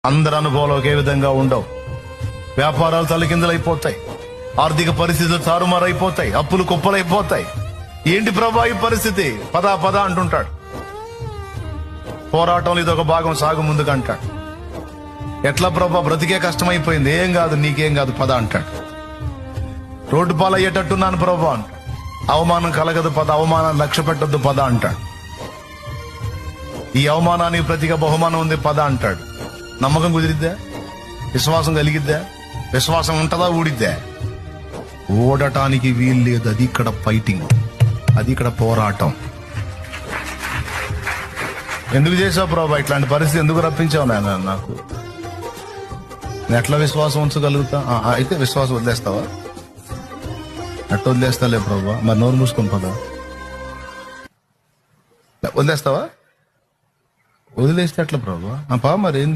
అందరి అనుభవాలు ఒకే విధంగా ఉండవు. వ్యాపారాలు తలకిందులైపోతాయి, ఆర్థిక పరిస్థితులు తారుమారైపోతాయి, అప్పులు కుప్పలైపోతాయి. ఏంటి ప్రభా ఈ పరిస్థితి? పదా పదా అంటుంటాడు. పోరాటంలో ఇదొక భాగం, సాగు ముందుకు అంటాడు. ఎట్లా ప్రభా, బ్రతికే కష్టమైపోయింది. ఏం కాదు, నీకేం కాదు, పద అంటాడు. రోడ్డు పాలయ్యేటట్టున్నాను ప్రభా అంటాడు. అవమానం కలగదు పద, అవమానాన్ని లక్ష్య పెట్టద్దు పద అంటాడు. ఈ అవమానానికి ప్రతిగా బహుమానం ఉంది పద అంటాడు. నమ్మకం కుదిరిద్దా? విశ్వాసం కలిగిద్దా? విశ్వాసం ఉంటుందా? ఊడిద్దా? ఓడటానికి వీలు లేదు. అది ఇక్కడ ఫైటింగ్, అది ఇక్కడ పోరాటం. ఎందుకు చేసావు ప్రభా ఇట్లాంటి పరిస్థితి? ఎందుకు రప్పించావు నాయన నాకు? నేను ఎట్లా విశ్వాసం ఉంచగలుగుతా? అయితే విశ్వాసం వదిలేస్తావా? ఎట్లా వదిలేస్తాలే ప్రభా? మరి నోరు మూసుకొని పదా. వదిలేస్తావా? వదిలేస్తే ఎట్లా ప్రభా? పా మరి ఏంది?